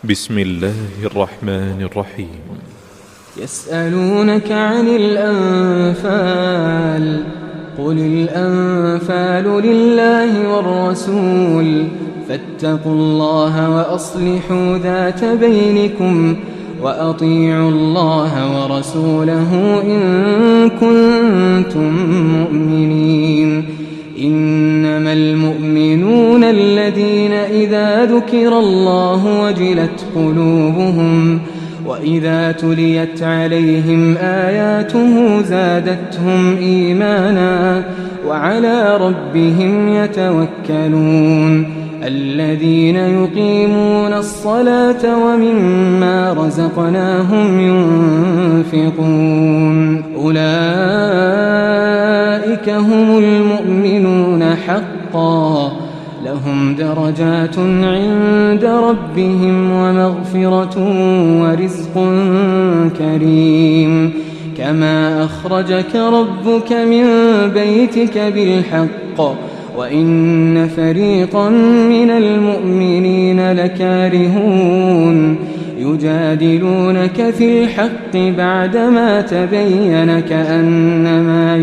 بسم الله الرحمن الرحيم. يسألونك عن الأنفال قل الأنفال لله والرسول فاتقوا الله وأصلحوا ذات بينكم وأطيعوا الله ورسوله إن كنتم مؤمنين. إنما المؤمنون الذين إذا ذكر الله وجلت قلوبهم وإذا تليت عليهم آياته زادتهم إيمانا وعلى ربهم يتوكلون. الذين يقيمون الصلاة ومما رزقناهم ينفقون أولئك هم المؤمنون حقا لهم درجات عند ربهم ومغفرة ورزق كريم. كما أخرجك ربك من بيتك بالحق وإن فريقا من المؤمنين لكارهون يجادلونك في الحق بعدما تبين كأنما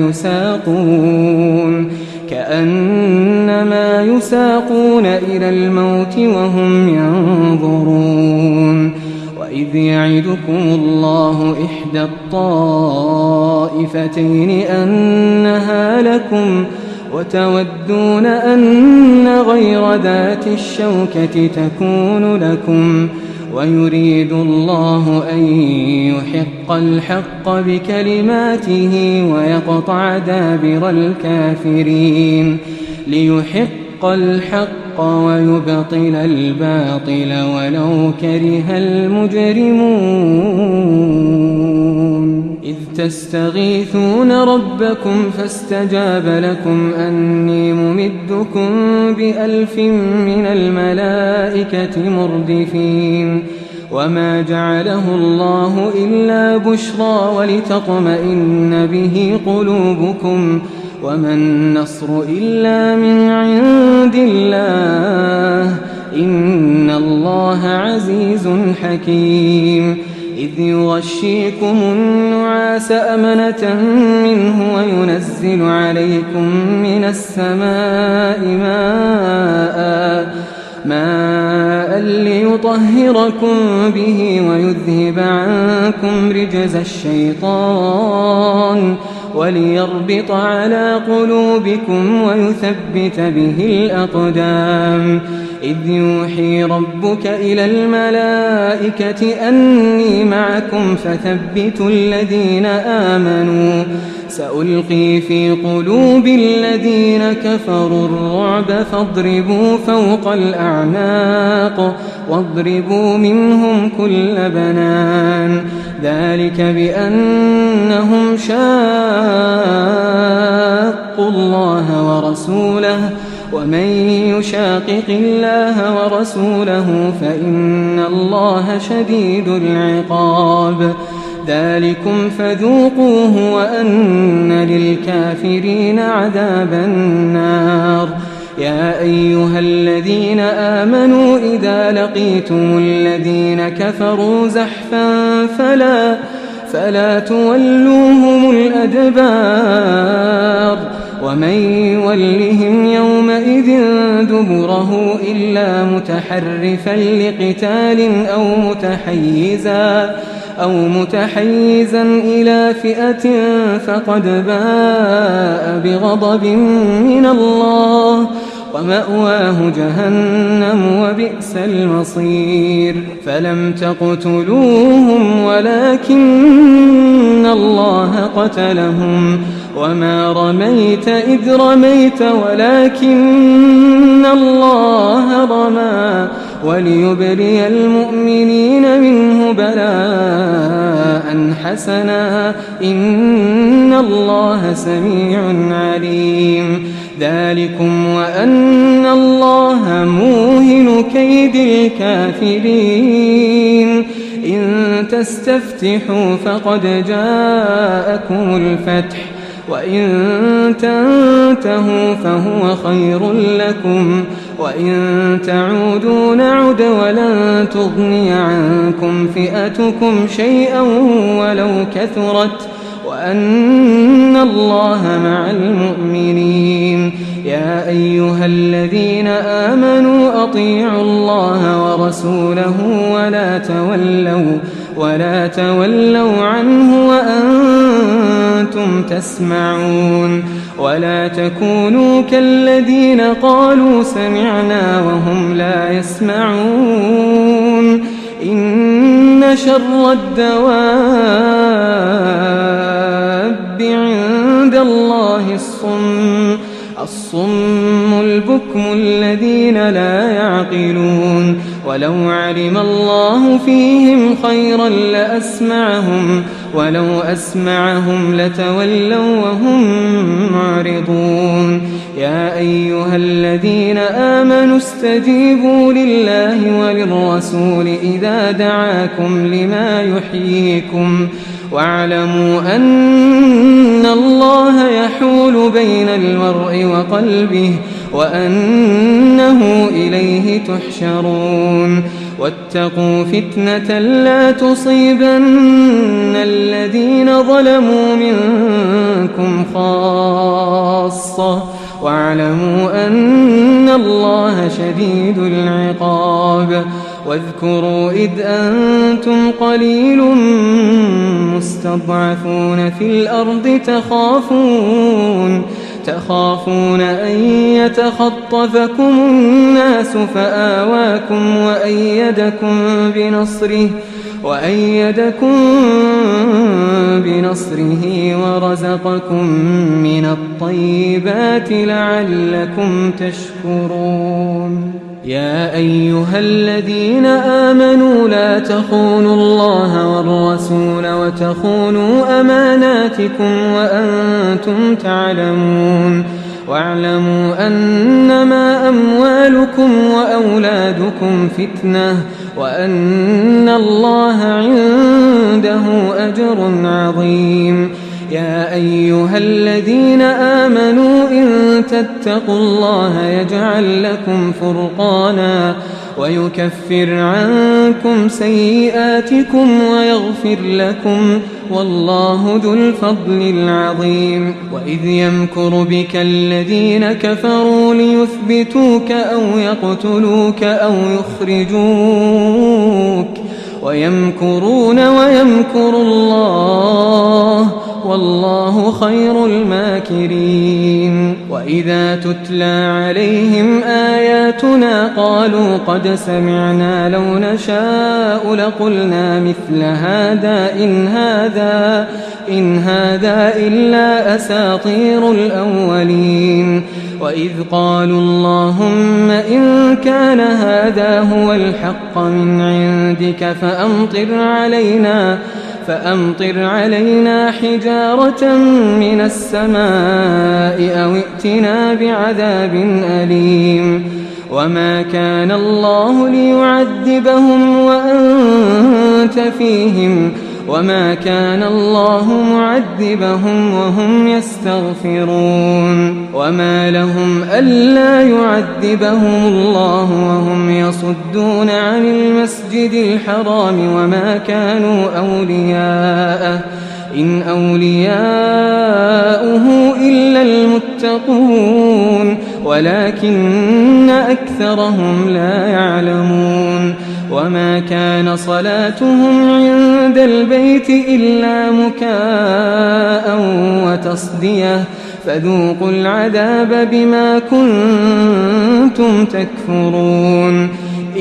يساقون إلى الموت وهم ينظرون. وإذ يعدكم الله إحدى الطائفتين أنها لكم وتودون أن غير ذات الشوكة تكون لكم ويريد الله أن يحق الحق بكلماته ويقطع دابر الكافرين ليحق الحق ويبطل الباطل ولو كره المجرمون. إذ تستغيثون ربكم فاستجاب لكم أني ممدكم ب1000 من الملائكة مردفين. وما جعله الله إلا بشرى ولتطمئن به قلوبكم وما النصر إلا من عند الله إن الله عزيز حكيم. إذ يغشيكم النعاس أمنة منه وينزل عليكم من السماء ماء ليطهركم به ويذهب عنكم رجز الشيطان وليربط على قلوبكم ويثبت به الأقدام. إذ يوحي ربك إلى الملائكة أني معكم فثبتوا الذين آمنوا سألقي في قلوب الذين كفروا الرعب فاضربوا فوق الأعناق واضربوا منهم كل بنان. ذلك بأنهم شاقوا الله ورسوله ومن يشاقق الله ورسوله فإن الله شديد العقاب. ذلكم فذوقوه وأن للكافرين عذاب النار. يا أيها الذين آمنوا إذا لقيتم الذين كفروا زحفا فلا تولوهم الأدبار ومن يولهم يومئذ دبره إلا متحرفا لقتال أو متحيزا إلى فئة فقد باء بغضب من الله ومأواه جهنم وبئس المصير. فلم تقتلوهم ولكن الله قتلهم وما رميت إذ رميت ولكن الله رمى وليبلي المؤمنين منه بلاء حسنا إن الله سميع عليم. ذلكم وأن الله موهن كيد الكافرين. إن تستفتحوا فقد جاءكم الفتح وإن تنتهوا فهو خير لكم وإن تعودوا نعد ولن تغني عنكم فئتكم شيئا ولو كثرت وأن الله مع المؤمنين. يا أيها الذين آمنوا أطيعوا الله ورسوله ولا تولوا عنه وأنتم تسمعون. ولا تكونوا كالذين قالوا سمعنا وهم لا يسمعون. إن شر الدواب عند الله الصم البكم الذين لا يعقلون. ولو علم الله فيهم خيرا لأسمعهم ولو أسمعهم لتولوا وهم معرضون. يا أيها الذين آمنوا استجيبوا لله وللرسول إذا دعاكم لما يحييكم واعلموا أن الله يحول بين المرء وقلبه وأنه إليه تحشرون. واتقوا فتنة لا تصيبن الذين ظلموا منكم خاصة واعلموا أن الله شديد العقاب. واذكروا إذ أنتم قليل مستضعفون في الأرض تخافون أن يتخطفكم الناس فآواكم وأيدكم بنصره ورزقكم من الطيبات لعلكم تشكرون. يا أيها الذين آمنوا لا تخونوا الله والرسول وتخونوا أماناتكم وأنتم تعلمون. واعلموا أنما أموالكم وأولادكم فتنة وأن الله عنده أجر عظيم. يا أيها الذين آمنوا إن تتقوا الله يجعل لكم فرقانا ويكفر عنكم سيئاتكم ويغفر لكم والله ذو الفضل العظيم. وإذ يمكر بك الذين كفروا ليثبتوك أو يقتلوك أو يخرجوك ويمكرون ويمكر الله والله خير الماكرين. وإذا تتلى عليهم آياتنا قالوا قد سمعنا لو نشاء لقلنا مثل هذا إن هذا إلا أساطير الأولين. وإذ قالوا اللهم إن كان هذا هو الحق من عندك فأمطر علينا حجارة من السماء أو ائتنا بعذاب أليم. وما كان الله ليعذبهم وأنت فيهم وما كان الله معذبهم وهم يستغفرون. وما لهم ألا يعذبهم الله وهم يصدون عن المسجد الحرام وما كانوا أولياءه إن أولياؤه إلا المتقون ولكن أكثرهم لا يعلمون. وما كان صلاتهم عند البيت إلا مكاء وتصدية فذوقوا العذاب بما كنتم تكفرون.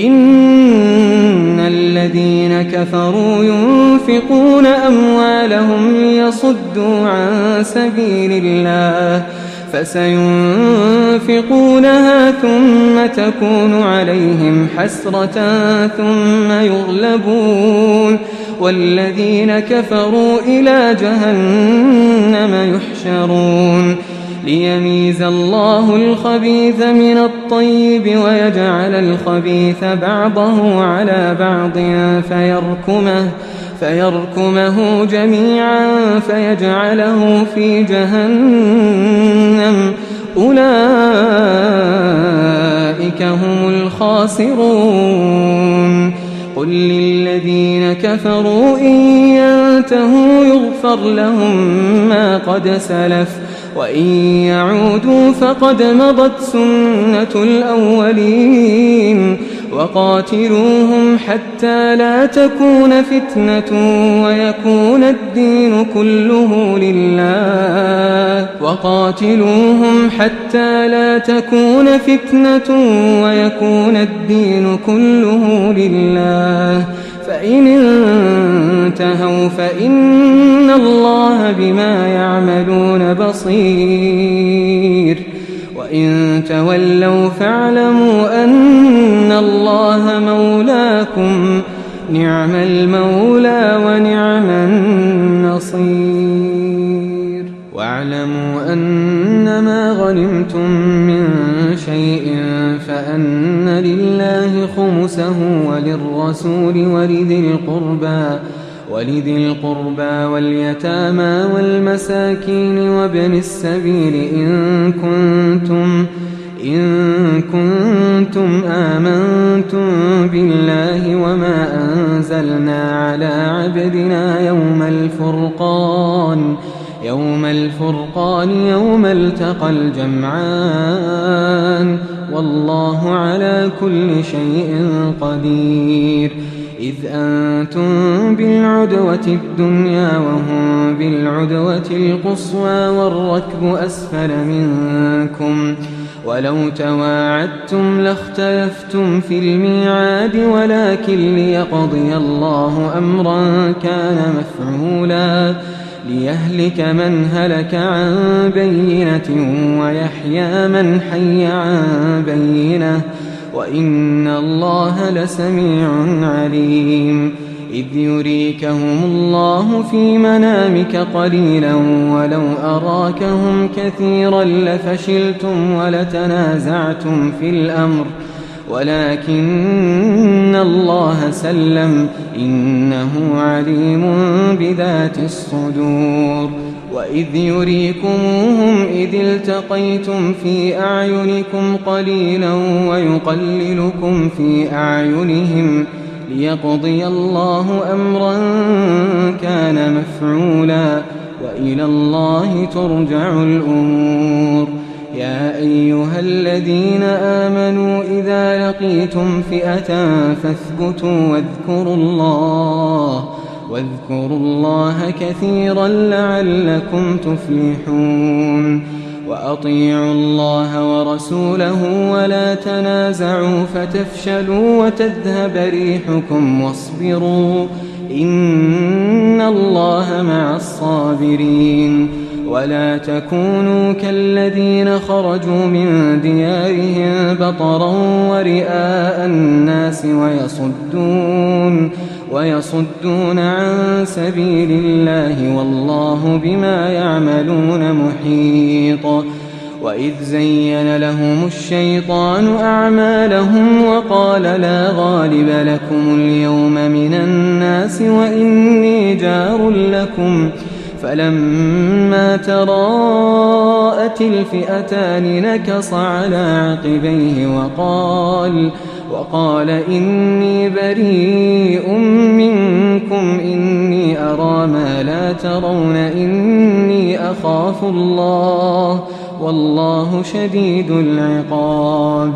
إن الذين كفروا ينفقون أموالهم ليصدوا عن سبيل الله فسينفقونها ثم تكون عليهم حسرة ثم يغلبون والذين كفروا إلى جهنم يحشرون. ليميز الله الخبيث من الطيب ويجعل الخبيث بعضه على بعض فيركمه جميعا فيجعله في جهنم أولئك هم الخاسرون قل للذين كفروا إن ينتهوا يغفر لهم ما قد سلف وإن يعودوا فقد مضت سنة الأولين وقاتلوهم حتى لا تكون فتنة ويكون الدين كله لله وقاتلوهم حتى لا تكون فتنة ويكون الدين كله لله فإن انتهوا فإن الله بما يعملون بصير وإن تولوا فاعلموا أن الله مولاكم نعم المولى ونعم النصير واعلموا أنما غنمتم من شيء فأن لله خمسه وللرسول ولذي القربى واليتامى والمساكين وابن السبيل إن كنتم آمنتم بالله وما أنزلنا على عبدنا يوم الفرقان يوم التقى الجمعان والله على كل شيء قدير إذ أنتم بالعدوة الدنيا وهم بالعدوة القصوى والركب أسفل منكم ولو تواعدتم لاختلفتم في الميعاد ولكن ليقضي الله أمرا كان مفعولا ليهلك من هلك عن بينة ويحيى من حي عن بينة وإن الله لسميع عليم إذ يريكهم الله في منامك قليلا ولو أراكهم كثيرا لفشلتم ولتنازعتم في الأمر ولكن الله سلم إنه عليم بذات الصدور وإذ يريكموهم إذ التقيتم في أعينكم قليلا ويقللكم في أعينهم ليقضي الله أمرا كان مفعولا وإلى الله ترجع الأمور يا أيها الذين آمنوا إذا لقيتم فئة فاثبتوا واذكروا الله كثيرا لعلكم تفلحون وأطيعوا الله ورسوله ولا تنازعوا فتفشلوا وتذهب ريحكم واصبروا إن الله مع الصابرين ولا تكونوا كالذين خرجوا من ديارهم بطرا ورئاء الناس ويصدون عن سبيل الله والله بما يعملون محيط وإذ زين لهم الشيطان أعمالهم وقال لا غالب لكم اليوم من الناس وإني جار لكم فلما تراءت الفئتان نكص على عقبيه وقال إني بريء منكم إني أرى ما لا ترون إني أخاف الله والله شديد العقاب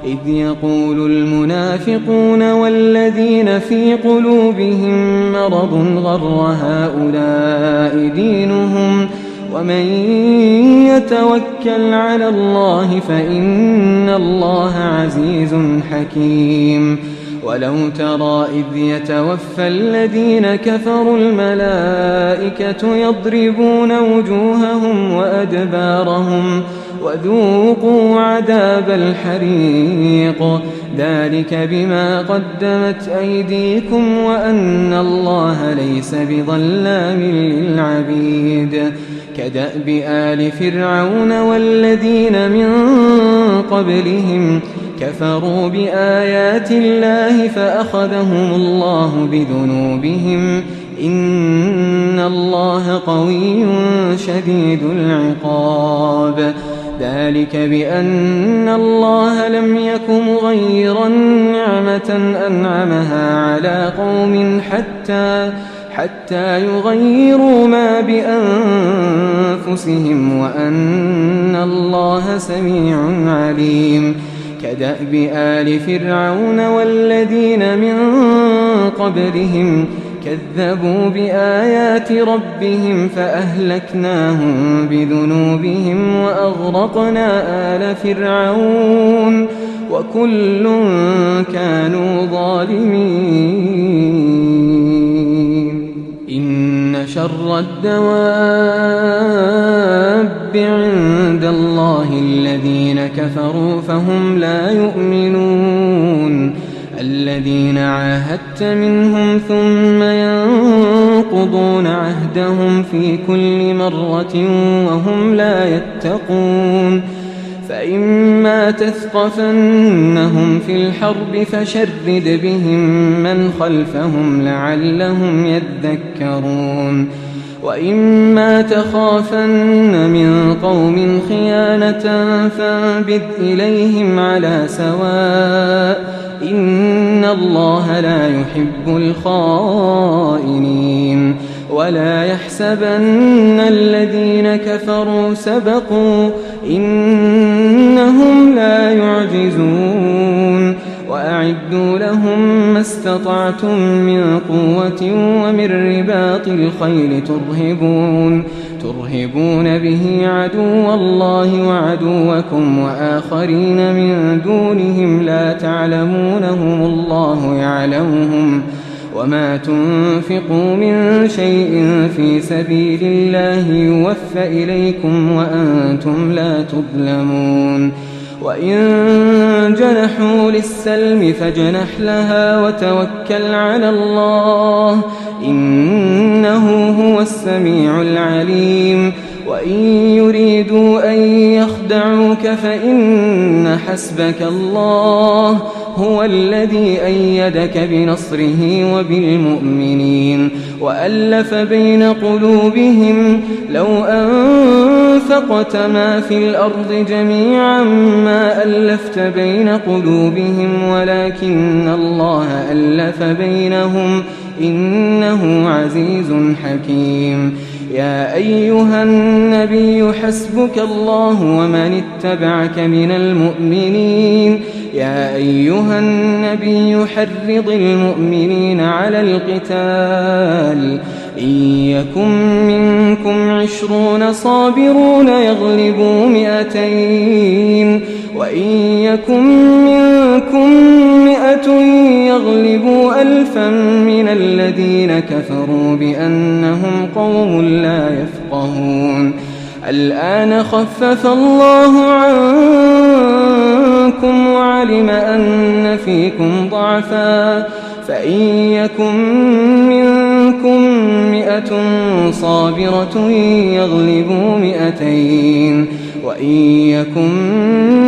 إذ يقول المنافقون والذين في قلوبهم مرض غر هؤلاء دينهم ومن يتوكل على الله فإن الله عزيز حكيم ولو ترى إذ يتوفى الذين كفروا الملائكة يضربون وجوههم وأدبارهم وذوقوا عذاب الحريق ذلك بما قدمت أيديكم وأن الله ليس بظلام للعبيد كدأب آل فرعون والذين من قبلهم كفروا بآيات الله فأخذهم الله بذنوبهم إن الله قوي شديد العقاب ذلك بأن الله لم يك مغيرا نعمة أنعمها على قوم حتى يغيروا ما بأنفسهم وأن الله سميع عليم كدأب آل فرعون والذين من قبلهم كذبوا بآيات ربهم فأهلكناهم بذنوبهم وأغرقنا آل فرعون وكل كانوا ظالمين إن شر الدواب عند الله الذين كفروا فهم لا يؤمنون الذين عاهدت منهم ثم ينقضون عهدهم في كل مرة وهم لا يتقون فإما تثقفنهم في الحرب فشرد بهم من خلفهم لعلهم يذكرون وإما تخافن من قوم خيانة فانبذ إليهم على سواء إن الله لا يحب الخائنين ولا يحسبن الذين كفروا سبقوا إنهم لا يعجزون وأعدوا لهم ما استطعتم من قوة ومن رباط الخيل ترهبون به عدو الله وعدوكم وآخرين من دونهم لا تعلمونهم الله يعلمهم وما تنفقوا من شيء في سبيل الله يوفى إليكم وأنتم لا تظلمون وإن جنحوا للسلم فاجنح لها وتوكل على الله إنه هو السميع العليم وإن يريدوا أن يخدعوك فإن حسبك الله هو الذي أيدك بنصره وبالمؤمنين وألف بين قلوبهم لو أنفقت ما في الأرض جميعا ما ألفت بين قلوبهم ولكن الله ألف بينهم إنه عزيز حكيم يا أيها النبي حسبك الله ومن اتبعك من المؤمنين يا أيها النبي حرض المؤمنين على القتال إن يكن منكم 20 صابرون يغلبوا 200 وإن يكن منكم 100 يغلبوا 1000 من الذين كفروا بأنهم قوم لا يفقهون الآن خفف الله عنكم وعلم أن فيكم ضعفا فإن يكن منكم 100 صابرة يغلبوا 200 وإن يكن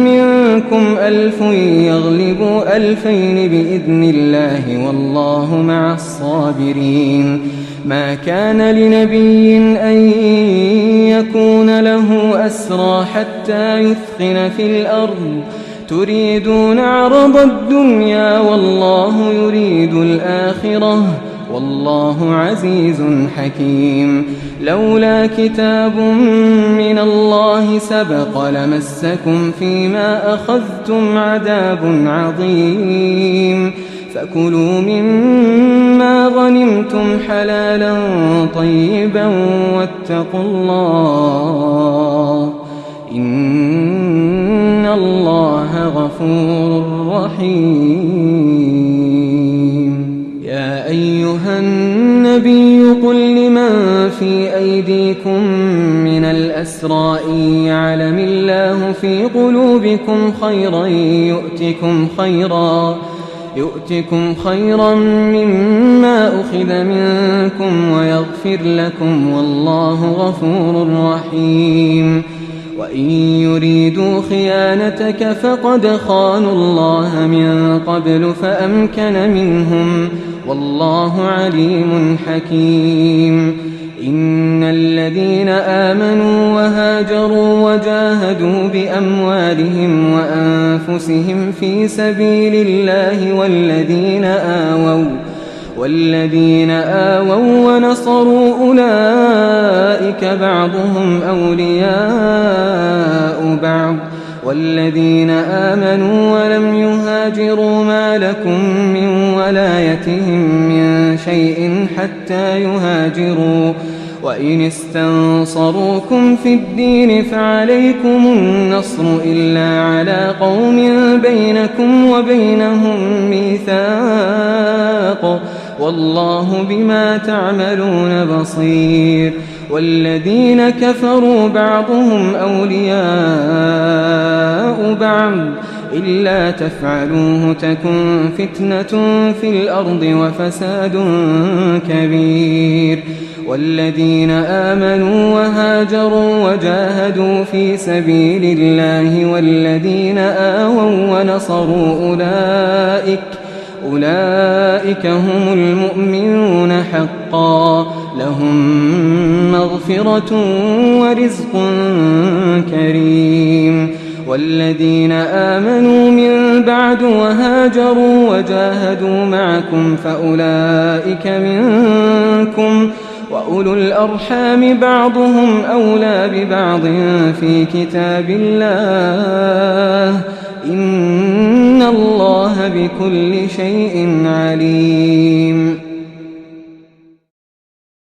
منكم 1000 يغلبوا 2000 بإذن الله والله مع الصابرين ما كان لنبي أن يكون له أسرى حتى يثخن في الأرض تريدون عرض الدنيا والله يريد الآخرة والله عزيز حكيم لولا كتاب من الله سبق لمسكم فيما أخذتم عذاب عظيم فكلوا مما غنمتم حلالا طيبا واتقوا الله إن الله غفور رحيم يا أيها النبي قل لمن في أيديكم من الأسرى إن يعلم الله في قلوبكم خيرا يؤتكم خيرا مما أخذ منكم ويغفر لكم والله غفور رحيم وإن يريدوا خيانتك فقد خانوا الله من قبل فأمكن منهم والله عليم حكيم إن الذين آمنوا وهاجروا وجاهدوا بأموالهم وأنفسهم في سبيل الله والذين آووا ونصروا أولئك بعضهم أولياء بعض والذين آمنوا ولم يهاجروا ما لكم من ولايتهم من شيء حتى يهاجروا وإن استنصروكم في الدين فعليكم النصر إلا على قوم بينكم وبينهم ميثاق والله بما تعملون بصير والذين كفروا بعضهم أولياء بعض إلا تفعلوه تكن فتنة في الأرض وفساد كبير والذين آمنوا وهاجروا وجاهدوا في سبيل الله والذين آووا ونصروا أولئك هم المؤمنون حقا لهم مغفرة ورزق كريم والذين آمنوا من بعد وهاجروا وجاهدوا معكم فأولئك منكم وأولو الأرحام بعضهم أولى ببعض في كتاب الله إن الله بكل شيء عليم